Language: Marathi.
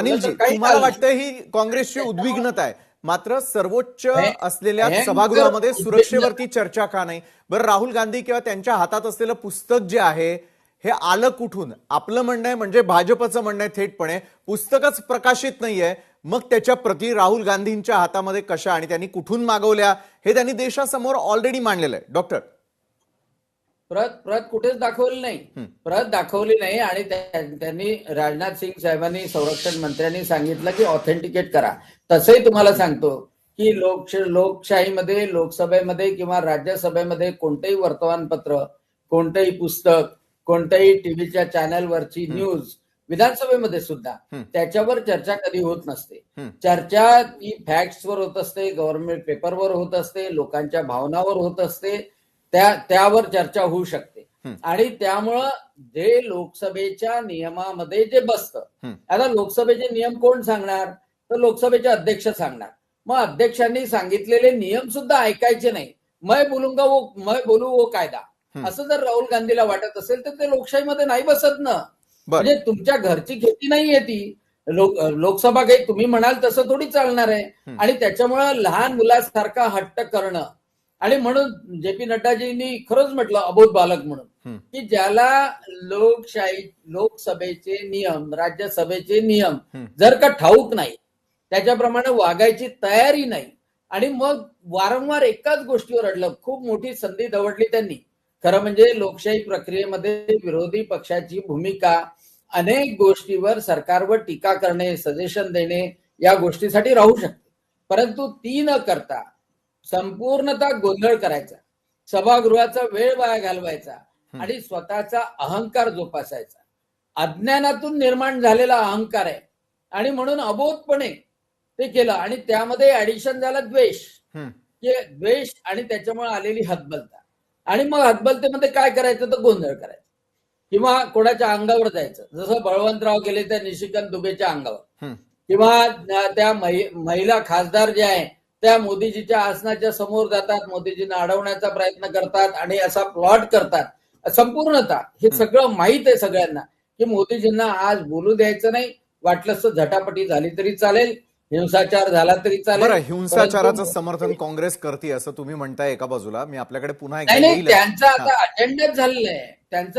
अनिलजी, तुम्हाला वाटतं ही काँग्रेसची उद्विग्नता आहे, मात्र सर्वोच्च असलेल्या सभागृहामध्ये सुरक्षेवरती चर्चा का नाही? बरं, राहुल गांधी किंवा त्यांच्या हातात असलेलं पुस्तक जे आहे हे आलं कुठून? आपलं म्हणणं आहे म्हणजे भाजपचं म्हणणं आहे थेटपणे पुस्तकच प्रकाशित नाहीये, मग त्याच्या प्रती राहुल गांधींच्या हातामध्ये कशा आणि त्यांनी कुठून मागवल्या हे त्यांनी देशासमोर ऑलरेडी मांडलेलं आहे. डॉक्टर, प्रत कुठेच दाखवली नाही, प्रत दाखवली नाही. आणि त्यांनी राजनाथ सिंग साहेबांनी, संरक्षण मंत्र्यांनी सांगितलं की ऑथेंटिकेट करा. तसंही तुम्हाला सांगतो की लोकशाहीमध्ये, लोकसभेमध्ये किंवा राज्यसभेमध्ये कोणतंही वर्तमानपत्र, कोणतंही पुस्तक, कोणत्याही टीव्हीच्या चॅनलवरची न्यूज, विधानसभेमध्ये सुद्धा त्याच्यावर चर्चा कधी होत नसते. चर्चा ती फॅक्ट्सवर होत असते, गव्हर्नमेंट पेपरवर होत असते, लोकांच्या भावनावर होत असते, त्यावर चर्चा होऊ शकते. आणि त्यामुळं जे लोकसभेच्या नियमामध्ये जे बसतं, आता लोकसभेचे नियम कोण सांगणार? तर लोकसभेचे अध्यक्ष सांगणार. मग अध्यक्षांनी सांगितलेले नियम सुद्धा ऐकायचे नाही. मैं बोलू वो कायदा, असं जर राहुल गांधीला वाटत असेल तर ते लोकशाहीमध्ये नाही बसत ना. म्हणजे तुमच्या घरची खेती नाहीये ती लोकसभा. काही तुम्ही म्हणाल तसं थोडी चालणार आहे. आणि त्याच्यामुळं लहान मुलासारखा हट्ट करणं, आणि म्हणून जे पी नड्डाजींनी खरंच म्हटलं अबोध बालक म्हणून, की ज्याला लोकसभेचे नियम, राज्यसभेचे नियम जर का ठाऊक नाही, त्याच्याप्रमाणे वागायची तयारी नाही, आणि मग वारंवार एकाच गोष्टीवर अडलं. खूप मोठी संधी दवडली त्यांनी. खरं म्हणजे लोकशाही प्रक्रियेमध्ये विरोधी पक्षाची भूमिका, अनेक गोष्टीवर सरकारवर टीका करणे, सजेशन देणे, या गोष्टीसाठी राहू शकते. परंतु ती न करता संपूर्णतः गोंधळ करायचा, सभागृहाचा वेळ वाया घालवायचा आणि स्वतःचा अहंकार जोपासायचा. अज्ञानातून निर्माण झालेला अहंकार आहे, आणि म्हणून अबोधपणे ते केलं. आणि त्यामध्ये ऍडिशन झालं द्वेष, द्वेष आणि त्याच्यामुळे आलेली हतबलता. आणि मग हतबलतेमध्ये काय करायचं तर गोंधळ करायचा, किंवा कोणाच्या अंगावर जायचं. जसं बळवंतराव गेले त्या निशिकांत दुबेच्या अंगावर, किंवा त्या महिला खासदार ज्या आहे त्या मोदीजीच्या आसनाच्या समोर जातात, मोदीजींना अडवण्याचा प्रयत्न करतात आणि असा प्लॉट करतात. संपूर्णतः हे सगळं माहित आहे सगळ्यांना की मोदीजींना आज बोलू द्यायचं नाही. वाटलंच तर झटापटी झाली तरी चालेल, हिंसाचार झाला तरी चालेल. हिंसाचाराचं समर्थन काँग्रेस करते असं तुम्ही म्हणताय एका बाजूला. मी आपल्याकडे पुन्हा एकदा नाही, त्यांचा आता अजेंडाच झालेला आहे. त्यांचा